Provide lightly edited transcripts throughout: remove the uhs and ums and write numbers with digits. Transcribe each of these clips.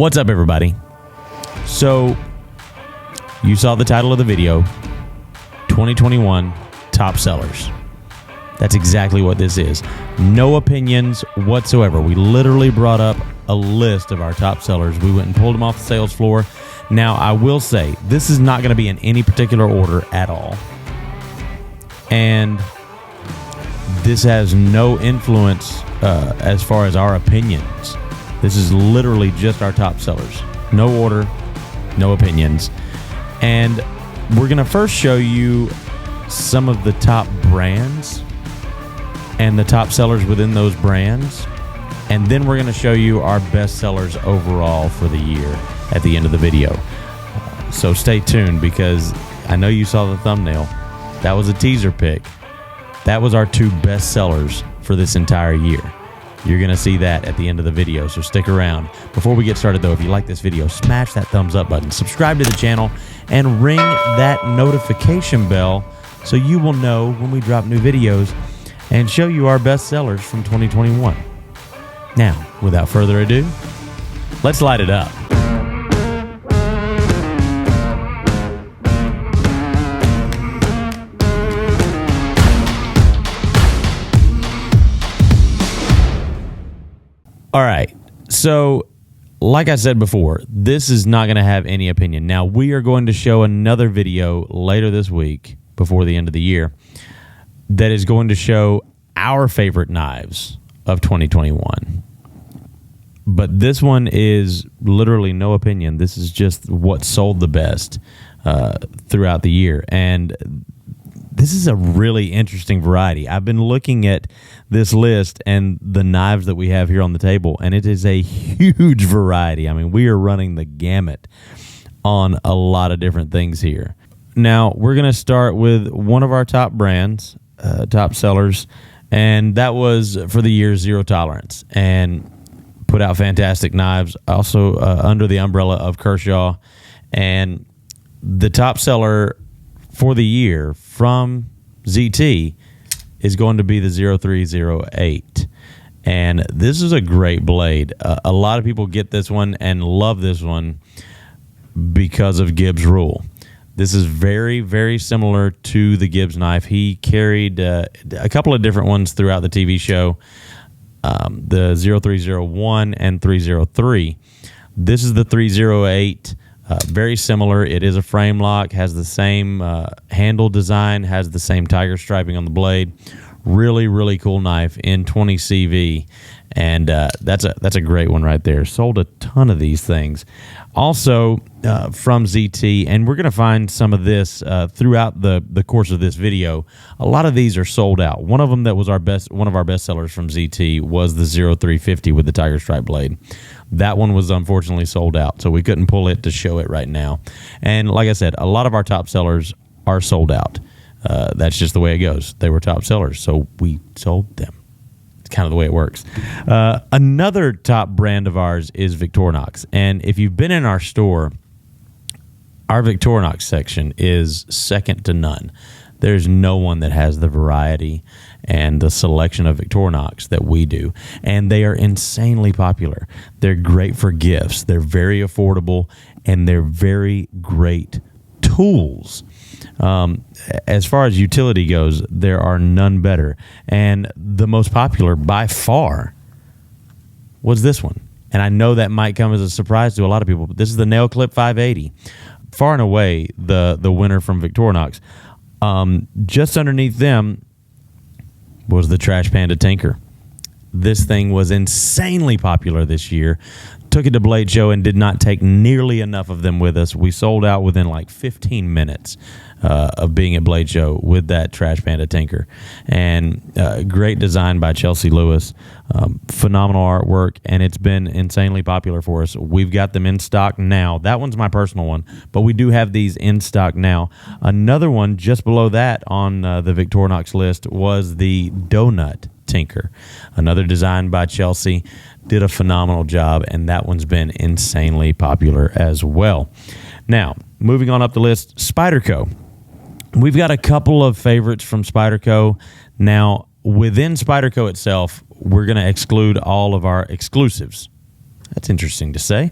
What's up, everybody? So, you saw the title of the video, 2021 Top Sellers. That's exactly what this is. No opinions whatsoever. We literally brought up a list of our top sellers. We went and pulled them off the sales floor. Now, I will say, this is not going to be in any particular order at all. And this has no influence as far as our opinions. This is literally just our top sellers. No order, no opinions. And we're going to first show you some of the top brands and the top sellers within those brands. And then we're going to show you our best sellers overall for the year at the end of the video. So stay tuned, because I know you saw the thumbnail. That was a teaser pick. That was our two best sellers for this entire year. You're going to see that at the end of the video, so stick around. Before we get started, though, if you like this video, smash that thumbs up button, subscribe to the channel, and ring that notification bell so you will know when we drop new videos and show you our best sellers from 2021. Now, without further ado, let's light it up. All right, so like I said before, this is not going to have any opinion. Now, we are going to show another video later this week, before the end of the year, that is going to show our favorite knives of 2021. But this one is literally no opinion. This is just what sold the best throughout the year. And this is a really interesting variety. I've been looking at this list and the knives that we have here on the table, and it is a huge variety. I mean, we are running the gamut on a lot of different things here. Now, we're going to start with one of our top brands, top sellers, and that was for the year Zero Tolerance, and put out fantastic knives, also under the umbrella of Kershaw. And the top seller for the year from ZT is going to be the 0308. And this is a great blade. A lot of people get this one and love this one because of Gibbs' rule. This is very, very similar to the Gibbs knife. He carried a couple of different ones throughout the TV show, the 0301 and 303. This is the 308. Very similar. It is a frame lock, has the same handle design, has the same tiger striping on the blade. Really, really cool knife in 20 CV, and that's a great one right there. Sold a ton of these things. Also from ZT, and we're going to find some of this throughout the course of this video. A lot of these are sold out. One of them that was one of our best sellers from ZT was the 0350 with the tiger stripe blade. That one was unfortunately sold out, so we couldn't pull it to show it right now. And like I said, a lot of our top sellers are sold out. That's just the way it goes. They were top sellers, so we sold them. It's kind of the way it works. Another top brand of ours is Victorinox. And if you've been in our store, our Victorinox section is second to none. There's no one that has the variety and the selection of Victorinox that we do. And they are insanely popular. They're great for gifts. They're very affordable, and they're very great tools. As far as utility goes, there are none better. And the most popular by far was this one. And I know that might come as a surprise to a lot of people, but this is the Nail Clip 580. Far and away the winner from Victorinox. Just underneath them was the Trash Panda Tinker. This thing was insanely popular this year. Took it to Blade Show and did not take nearly enough of them with us. We sold out within like 15 minutes of being at Blade Show with that Trash Panda Tinker. And great design by Chelsea Lewis. Phenomenal artwork, and it's been insanely popular for us. We've got them in stock now. That one's my personal one, but we do have these in stock now. Another one just below that on the Victorinox list was the Donut Tinker. Another design by Chelsea. Did a phenomenal job, and that one's been insanely popular as well. Now, moving on up the list, Spyderco. We've got a couple of favorites from Spyderco. Now, within Spyderco itself, we're going to exclude all of our exclusives. That's interesting to say.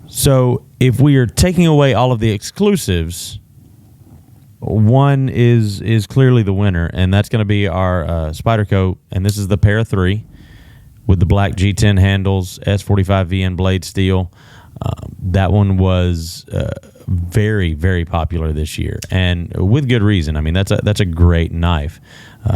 So if we are taking away all of the exclusives, one is clearly the winner, and that's going to be our Spyderco, and this is the Para 3 with the black G10 handles, S45 VN blade steel. That one was very, very popular this year, and with good reason. I mean, that's a great knife.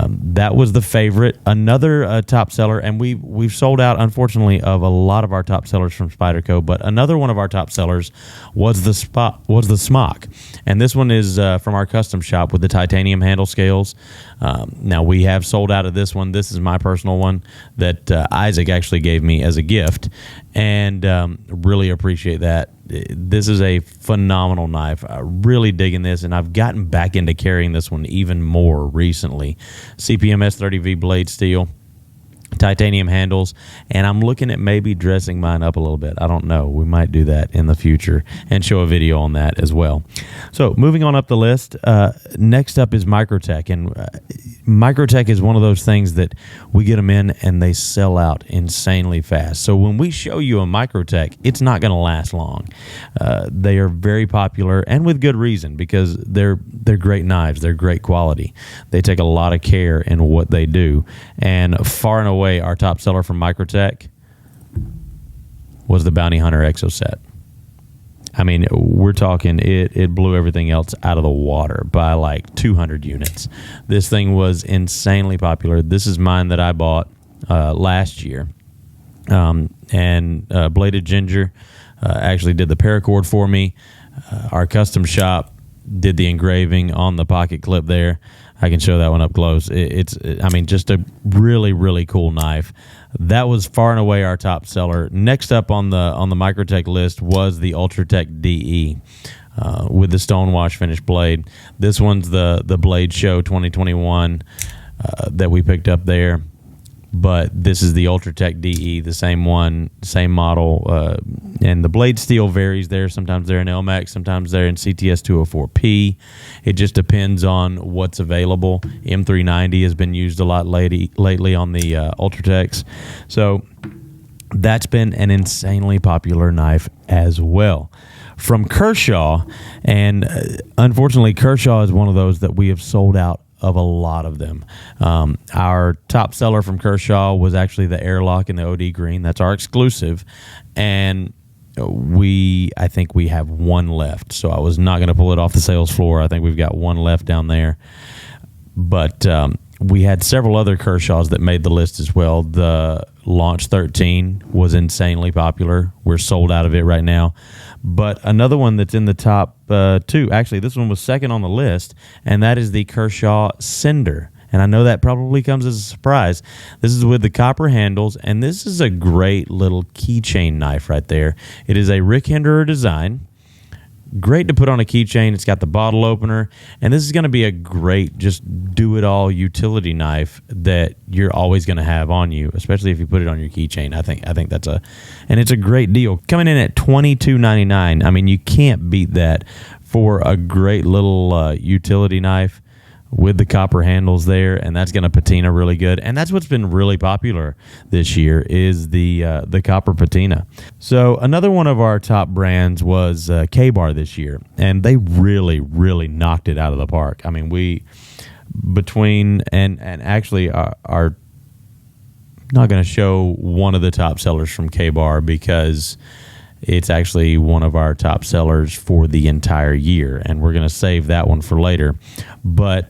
That was the favorite. Another top seller, and we've sold out, unfortunately, of a lot of our top sellers from Spyderco. But another one of our top sellers was the Smock, and this one is from our custom shop with the titanium handle scales. Now we have sold out of this one. This is my personal one that Isaac actually gave me as a gift, and really appreciate that. This is a phenomenal knife. I'm really digging this, and I've gotten back into carrying this one even more recently. CPM S30V blade steel, titanium handles, and I'm looking at maybe dressing mine up a little bit. I don't know. We might do that in the future and show a video on that as well. So moving on up the list, next up is Microtech, and Microtech is one of those things that we get them in and they sell out insanely fast. So when we show you a Microtech, it's not going to last long. They are very popular, and with good reason, because they're great knives. They're great quality. They take a lot of care in what they do, and far and away our top seller from Microtech was the Bounty Hunter Exocet. I mean, we're talking it blew everything else out of the water by like 200 units. This thing was insanely popular. This is mine that I bought last year. And Bladed Ginger actually did the paracord for me. Our custom shop did the engraving on the pocket clip there. I can show that one up close. I mean, just a really, really cool knife. That was far and away our top seller. Next up on the Microtech list was the Ultratech DE with the stonewash finish blade. This one's the Blade Show 2021 that we picked up there. But this is the Ultratech DE, the same one, same model, and the blade steel varies there. Sometimes they're in LMAX, sometimes they're in CTS 204P. It just depends on what's available. M390 has been used a lot lately on the Ultratechs. So that's been an insanely popular knife as well. From Kershaw, and unfortunately Kershaw is one of those that we have sold out of a lot of them. Our top seller from Kershaw was actually the Airlock in the OD green. That's our exclusive, and I think we have one left, so I was not going to pull it off the sales floor. I think we've got one left down there, but we had several other Kershaws that made the list as well. The Launch 13 was insanely popular. We're sold out of it right now. But another one that's in the top two, actually this one was second on the list, and that is the Kershaw Cinder. And I know that probably comes as a surprise. This is with the copper handles, and this is a great little keychain knife right there. It is a Rick Hinderer design. Great to put on a keychain. It's got the bottle opener, and this is going to be a great just do-it-all utility knife that you're always going to have on you, especially if you put it on your keychain. I think that's and it's a great deal. Coming in at $22.99. I mean, you can't beat that for a great little utility knife with the copper handles there, and that's going to patina really good. And that's what's been really popular this year is the copper patina. So another one of our top brands was K-Bar this year, and they really, really knocked it out of the park. I mean, actually are not going to show one of the top sellers from K-Bar because it's actually one of our top sellers for the entire year, and we're going to save that one for later. But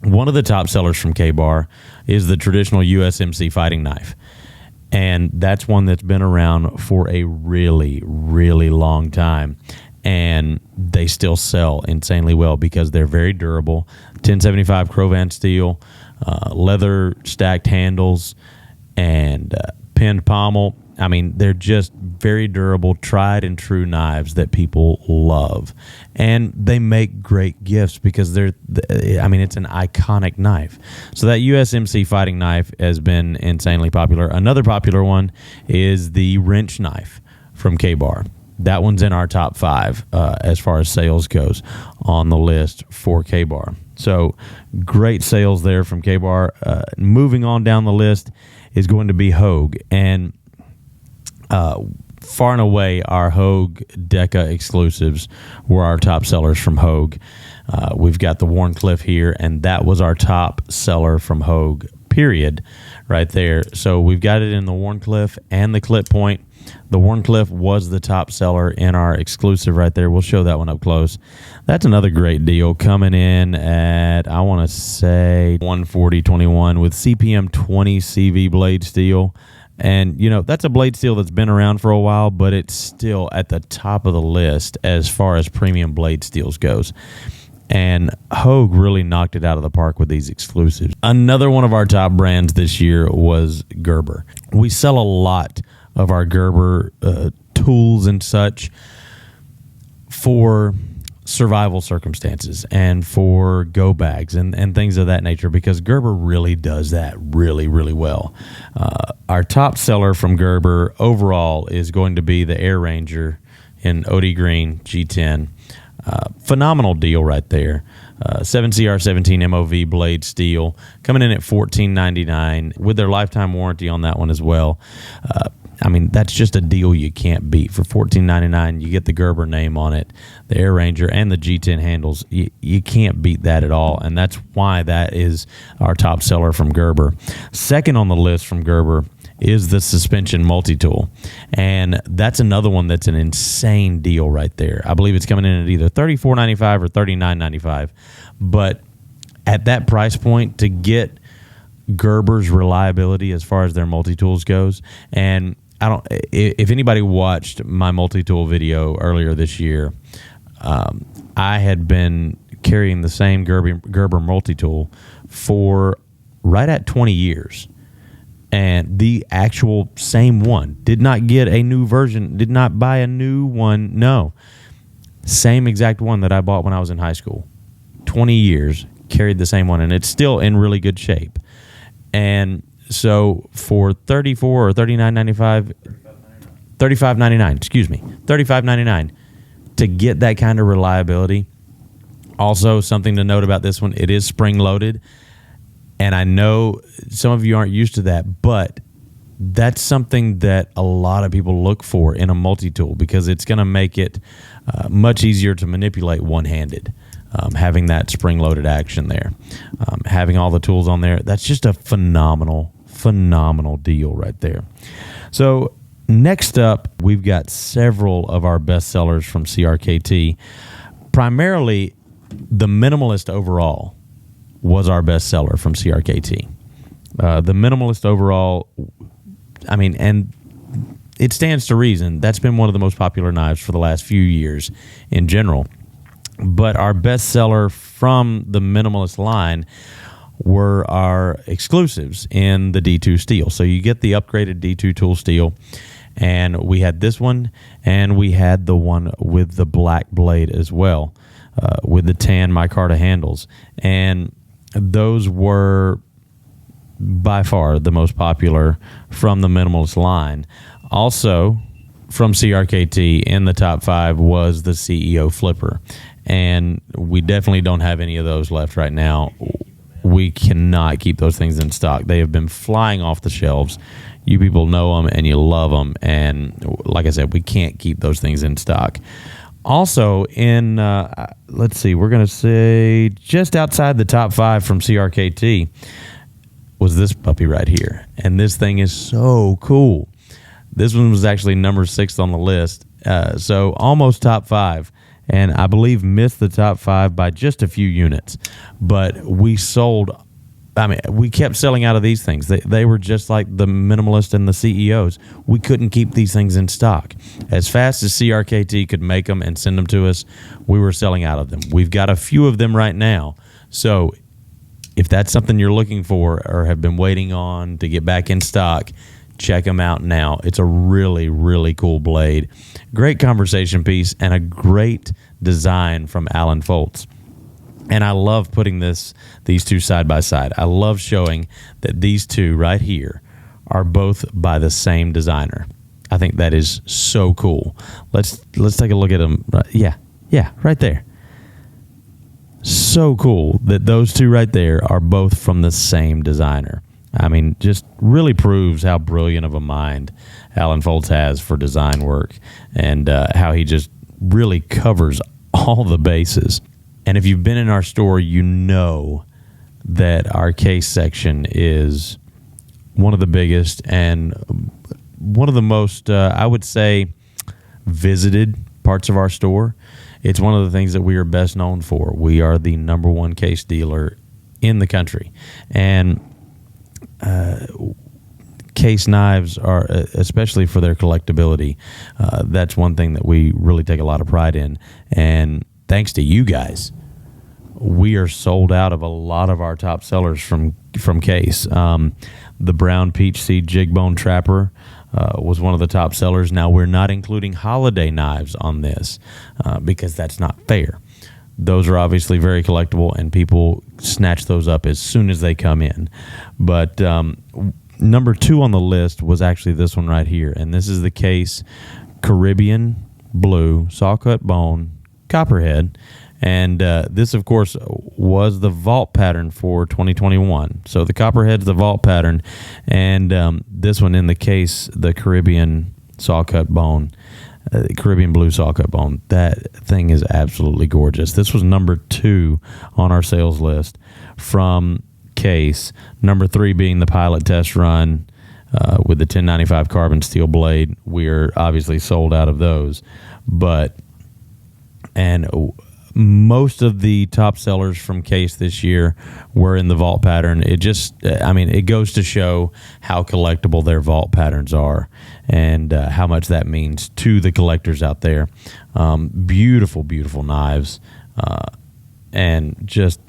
one of the top sellers from K-Bar is the traditional USMC fighting knife. And that's one that's been around for a really, really long time. And they still sell insanely well because they're very durable. 1075 Crovan steel, leather stacked handles, and pinned pommel. I mean, they're just very durable, tried and true knives that people love. And they make great gifts because it's an iconic knife. So that USMC fighting knife has been insanely popular. Another popular one is the wrench knife from K-Bar. That one's in our top 5 as far as sales goes on the list for K-Bar. So great sales there from K-Bar. Moving on down the list is going to be Hogue. And Far and away, our Hogue Deca exclusives were our top sellers from Hogue. We've got the Warncliffe here, and that was our top seller from Hogue, period, right there. So we've got it in the Warncliffe and the Clip Point. The Warncliffe was the top seller in our exclusive right there. We'll show that one up close. That's another great deal coming in at, I want to say, $140.21 with CPM 20 CV blade steel. And, you know, that's a blade steel that's been around for a while, but it's still at the top of the list as far as premium blade steels goes. And Hogue really knocked it out of the park with these exclusives. Another one of our top brands this year was Gerber. We sell a lot of our Gerber tools and such for survival circumstances and for go bags and things of that nature, because Gerber really does that really, really well. Our top seller from Gerber overall is going to be the Air Ranger in OD Green G10. Phenomenal deal right there. 7CR17 MOV blade steel coming in at $14.99 with their lifetime warranty on that one as well. I mean, that's just a deal you can't beat. For $14.99, you get the Gerber name on it, the Air Ranger, and the G10 handles. You can't beat that at all, and that's why that is our top seller from Gerber. Second on the list from Gerber is the suspension multi-tool, and that's another one that's an insane deal right there. I believe it's coming in at either $34.95 or $39.95, but at that price point, to get Gerber's reliability as far as their multi-tools goes, and if anybody watched my multi-tool video earlier this year, I had been carrying the same Gerber multi-tool for right at 20 years. And the actual same one. Did not get a new version, did not buy a new one. No. Same exact one that I bought when I was in high school. 20 years, carried the same one, and it's still in really good shape. And so for $34 or $39.95, $35.99, excuse me, $35.99 to get that kind of reliability. Also, something to note about this one, it is spring-loaded. And I know some of you aren't used to that, but that's something that a lot of people look for in a multi-tool, because it's going to make it much easier to manipulate one-handed, having that spring-loaded action there. Having all the tools on there, that's just a phenomenal deal right there. So next up, we've got several of our best sellers from CRKT. Primarily, the Minimalist Overall was our best seller from CRKT. The Minimalist Overall, I mean, and it stands to reason, that's been one of the most popular knives for the last few years in general. But our best seller from the Minimalist line were our exclusives in the D2 steel. So you get the upgraded D2 tool steel, and we had this one, and we had the one with the black blade as well, with the tan micarta handles. And those were by far the most popular from the Minimalist line. Also, from CRKT in the top 5 was the CEO Flipper. And we definitely don't have any of those left right now. We cannot keep those things in stock. They have been flying off the shelves. You people know them and you love them. And like I said, we can't keep those things in stock. Also, in, let's see, we're going to say just outside the top 5 from CRKT was this puppy right here. And this thing is so cool. This one was actually number 6 on the list. So almost top 5. And I believe missed the top 5 by just a few units. But we sold, I mean, we kept selling out of these things. They were just like the Minimalist and the CEOs. We couldn't keep these things in stock. As fast as CRKT could make them and send them to us, we were selling out of them. We've got a few of them right now. So if that's something you're looking for or have been waiting on to get back in stock, check them out now. It's a really, really cool blade. Great conversation piece and a great design from Alan Foltz. And I love putting these two side by side. I love showing that these two right here are both by the same designer. I think that is so cool. Let's take a look at them. Yeah, right there. So cool that those two right there are both from the same designer. I mean, just really proves how brilliant of a mind Alan Foltz has for design work, and how he just really covers all the bases. And if you've been in our store, you know that our case section is one of the biggest and one of the most, I would say, visited parts of our store. It's one of the things that we are best known for. We are the number one case dealer in the country. And case knives are, especially for their collectability, that's one thing that we really take a lot of pride in. And thanks to you guys, we are sold out of a lot of our top sellers from Case. The brown peach seed jig bone trapper was one of the top sellers. Now, we're not including holiday knives on this because that's not fair. Those are obviously very collectible, and people snatch those up as soon as they come in. But number 2 on the list was actually this one right here, and this is the Case Caribbean Blue Saw Cut Bone Copperhead. And this, of course, was the vault pattern for 2021. So the Copperhead's the vault pattern, and this one in the Case, the Caribbean Saw Cut Bone, Caribbean Blue Saw Cut Bone. That thing is absolutely gorgeous. This was number 2 on our sales list from Case. Number 3 being the Pilot Test Run with the 1095 carbon steel blade. We are obviously sold out of those, and most of the top sellers from Case this year were in the vault pattern. It just, I mean, it goes to show how collectible their vault patterns are, and how much that means to the collectors out there. Beautiful, beautiful knives, and just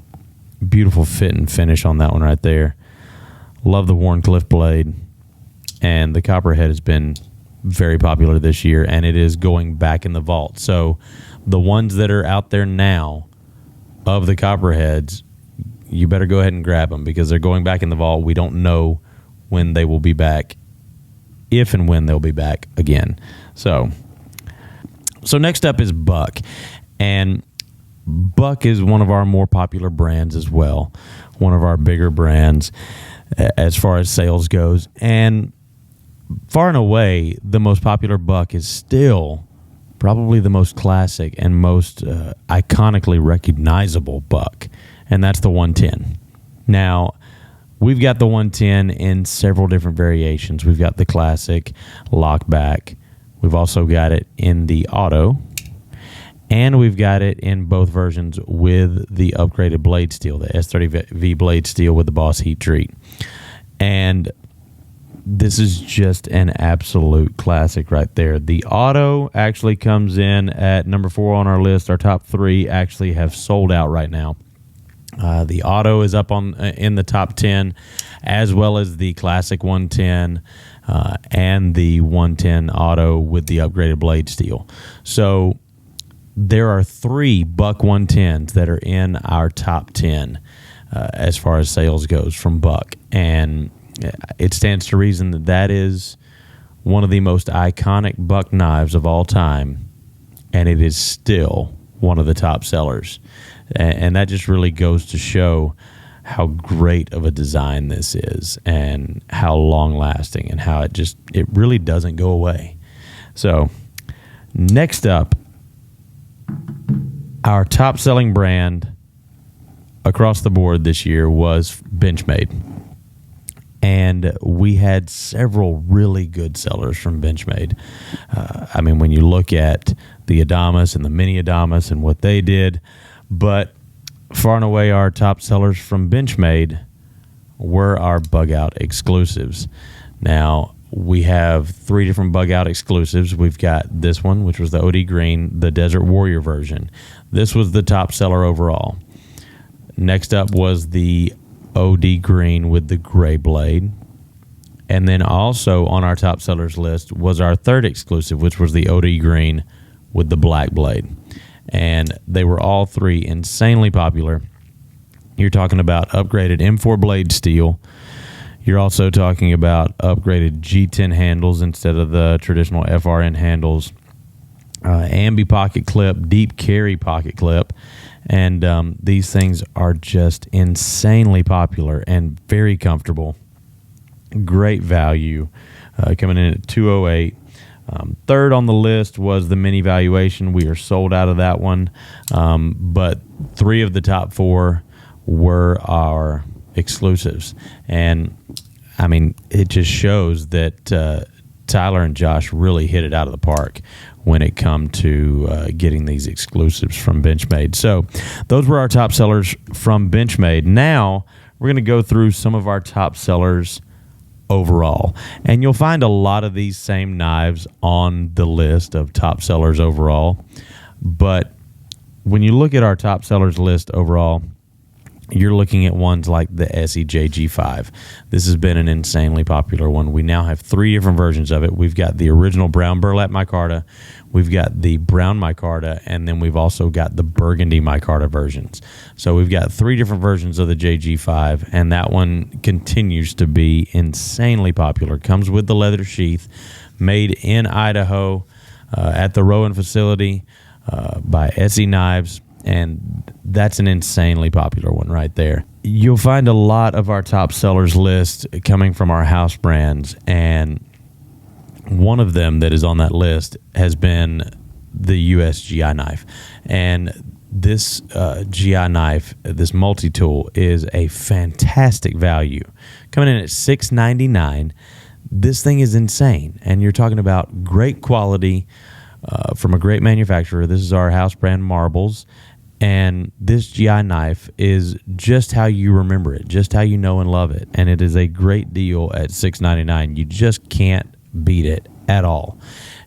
beautiful fit and finish on that one right there. Love the Wharncliffe blade, and the Copperhead has been very popular this year, and it is going back in the vault. So the ones that are out there now of the Copperheads, you better go ahead and grab them because they're going back in the vault. We don't know when they will be back, if and when they'll be back again. So next up is Buck, and Buck is one of our more popular brands as well, one of our bigger brands as far as sales goes, and far and away the most popular Buck is still probably the most classic and most iconically recognizable Buck, and that's the 110. Now, we've got the 110 in several different variations. We've got the classic lockback. We've also got it in the auto, and we've got it in both versions with the upgraded blade steel, the S30V blade steel with the Boss heat treat. And this is just an absolute classic right there. The auto actually comes in at number 4 on our list. Our top 3 actually have sold out right now. The auto is up in the top 10, as well as the classic 110 and the 110 auto with the upgraded blade steel. So there are 3 Buck 110s that are in our top 10 as far as sales goes from Buck, and it stands to reason that that is one of the most iconic Buck knives of all time, and it is still one of the top sellers. And that just really goes to show how great of a design this is, and how long-lasting, and how it really doesn't go away. So next up, our top-selling brand across the board this year was Benchmade. And we had several really good sellers from Benchmade. I mean, when you look at the Adamas and the Mini Adamas and what they did, but far and away our top sellers from Benchmade were our bug out exclusives. Now, we have 3 different bug out exclusives. We've got this one, which was the OD Green, the Desert Warrior version. This was the top seller overall. Next up was the OD Green with the gray blade. And then also on our top sellers list was our 3rd exclusive, which was the OD Green with the black blade. And they were all 3 insanely popular. You're talking about upgraded M4 blade steel. You're also talking about upgraded G10 handles instead of the traditional FRN handles. Ambi pocket clip, deep carry pocket clip. And these things are just insanely popular and very comfortable. Great value, coming in at $208. Third on the list was the mini valuation. We are sold out of that one, but 3 of the top 4 were our exclusives. And, I mean, it just shows that Tyler and Josh really hit it out of the park when it come to getting these exclusives from Benchmade. So those were our top sellers from Benchmade. Now we're going to go through some of our top sellers overall, and you'll find a lot of these same knives on the list of top sellers overall. But when you look at our top sellers list overall, you're looking at ones like the SEJ G5. This has been an insanely popular one. We now have 3 different versions of it. We've got the original brown burlap micarta, we've got the brown micarta, and then we've also got the burgundy micarta versions. So we've got 3 different versions of the JG5, and that one continues to be insanely popular. Comes with the leather sheath, made in Idaho at the Rowan facility by SE Knives. And that's an insanely popular one right there. You'll find a lot of our top sellers list coming from our house brands, and one of them that is on that list has been the USGI knife. And this GI knife, this multi-tool, is a fantastic value. Coming in at $699. This thing is insane, and you're talking about great quality from a great manufacturer. This is our house brand Marbles. And this GI knife is just how you remember it, just how you know and love it. And it is a great deal at $699. You just can't beat it at all.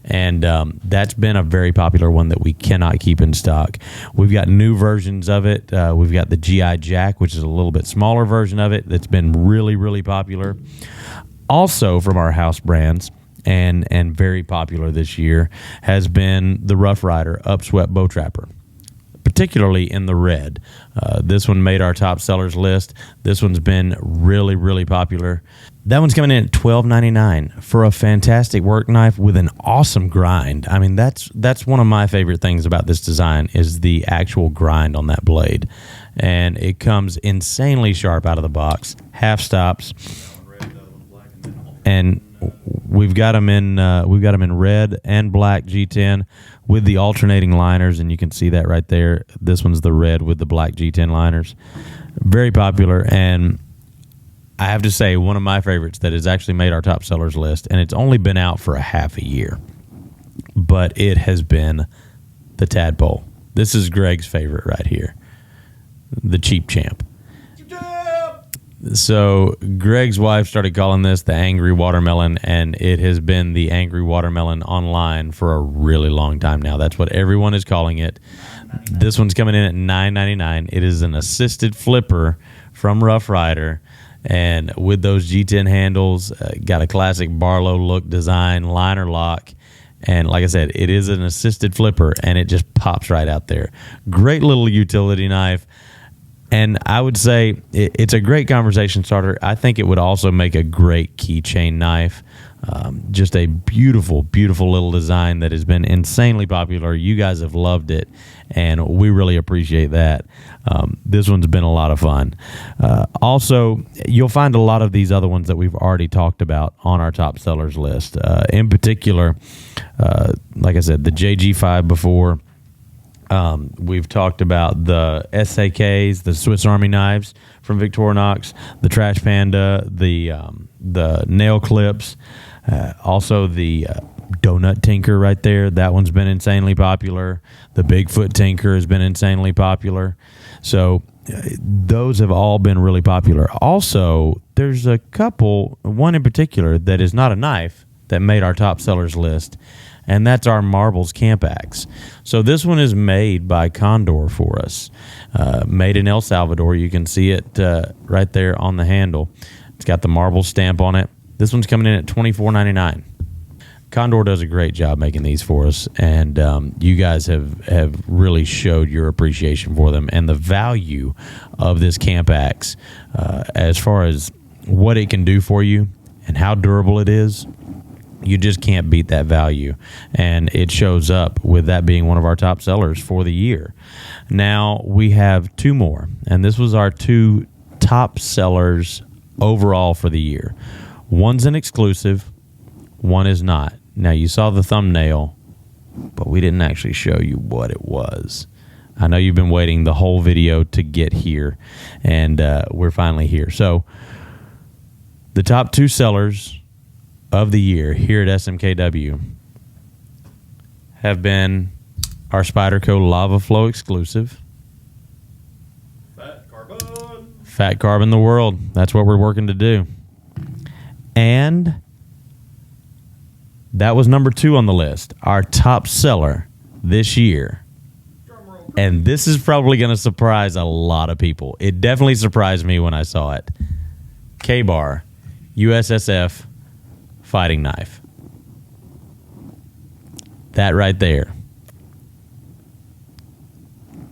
And that's been a very popular one that we cannot keep in stock. We've got new versions of it. We've got the GI Jack, which is a little bit smaller version of it that's been really, really popular. Also from our house brands, and very popular this year, has been the Rough Rider Upswept Bow Trapper, particularly in the red. This one made our top sellers list. This one's been really, really popular. That one's coming in at $12.99 for a fantastic work knife with an awesome grind. I mean, that's one of my favorite things about this design is the actual grind on that blade. And it comes insanely sharp out of the box. Half stops. And we've got them in red and black G10 with the alternating liners, and you can see that right there. This one's the red with the black G10 liners. Very popular, and I have to say one of my favorites that has actually made our top sellers list, and it's only been out for a half a year, but it has been the Tadpole. This is Greg's favorite right here, the Cheap Champ. So Greg's wife started calling this the Angry Watermelon, and it has been the Angry Watermelon online for a really long time now. That's what everyone is calling it. This one's coming in at $9.99. It is an assisted flipper from Rough Rider, and with those G10 handles, got a classic Barlow look design, liner lock, and like I said, it is an assisted flipper, and it just pops right out there. Great little utility knife. And I would say it's a great conversation starter. I think it would also make a great keychain knife. Just a beautiful, beautiful little design that has been insanely popular. You guys have loved it, and we really appreciate that. This one's been a lot of fun. Also, you'll find a lot of these other ones that we've already talked about on our top sellers list. In particular, like I said, the JG5 before. We've talked about the SAKs, the Swiss Army knives from Victorinox, the Trash Panda, the nail clips, also the Donut Tinker right there. That one's been insanely popular. The Bigfoot Tinker has been insanely popular. So those have all been really popular. Also, there's a couple, one in particular that is not a knife that made our top sellers list, and that's our Marbles Camp Axe. So this one is made by Condor for us, made in El Salvador. You can see it right there on the handle. It's got the Marbles stamp on it. This one's coming in at $24.99. Condor does a great job making these for us, and you guys have really showed your appreciation for them and the value of this Camp Axe as far as what it can do for you and how durable it is. You just can't beat that value, and it shows up with that being one of our top sellers for the year. Now we have 2 more, and this was our 2 top sellers overall for the year. One's an exclusive, one is not. Now, you saw the thumbnail, but we didn't actually show you what it was. I know you've been waiting the whole video to get here, and we're finally here. So, the top 2 sellers of the year here at SMKW have been our Spyderco Lava Flow exclusive. Fat Carbon the World. That's what we're working to do. And that was number 2 on the list. Our top seller this year. And this is probably going to surprise a lot of people. It definitely surprised me when I saw it. K-Bar USSF fighting knife. That right there.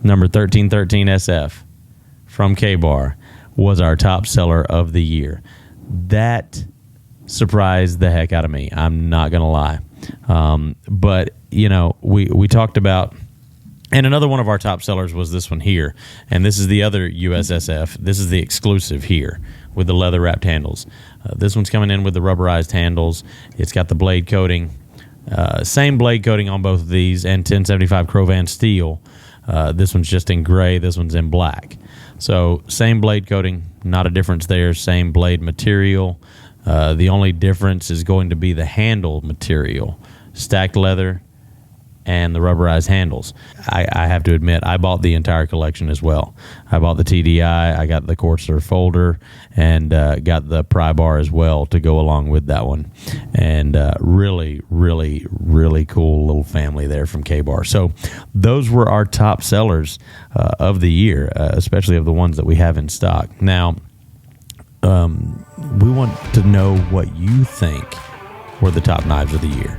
Number 1313 SF from K-Bar was our top seller of the year. That surprised the heck out of me. I'm not going to lie. But, you know, we talked about, and another one of our top sellers was this one here. And this is the other USSF. This is the exclusive here with the leather wrapped handles. This one's coming in with the rubberized handles. It's got the blade coating. Same blade coating on both of these, and 1075 Crovan steel. This one's just in gray. This one's in black. So same blade coating, not a difference there. Same blade material. The only difference is going to be the handle material. Stacked leather and the rubberized handles. I have to admit, I bought the entire collection as well. I bought the TDI, I got the Corsair folder, and got the pry bar as well to go along with that one. And really, really, really cool little family there from K-Bar. So those were our top sellers of the year, especially of the ones that we have in stock. Now, we want to know what you think were the top knives of the year.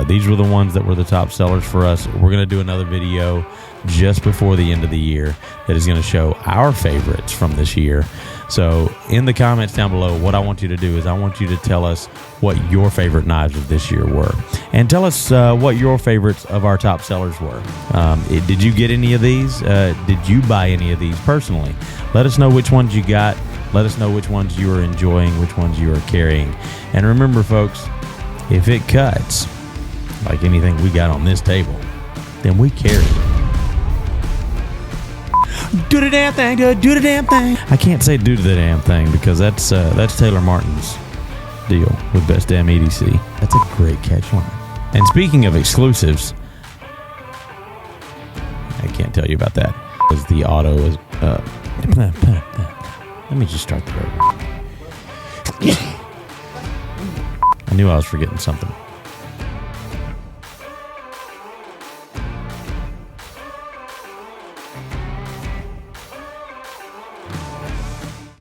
These were the ones that were the top sellers for us. We're going to do another video just before the end of the year that is going to show our favorites from this year. So in the comments down below, what I want you to do is I want you to tell us what your favorite knives of this year were. And tell us what your favorites of our top sellers were. Did you get any of these? Did you buy any of these personally? Let us know which ones you got. Let us know which ones you are enjoying, which ones you are carrying. And remember, folks, if it cuts, like anything we got on this table, then we carry it. Do the damn thing, do the damn thing. I can't say do the damn thing because that's Taylor Martin's deal with Best Damn EDC. That's a great catch line. And speaking of exclusives, I can't tell you about that because the auto is. Let me just start the over. I knew I was forgetting something.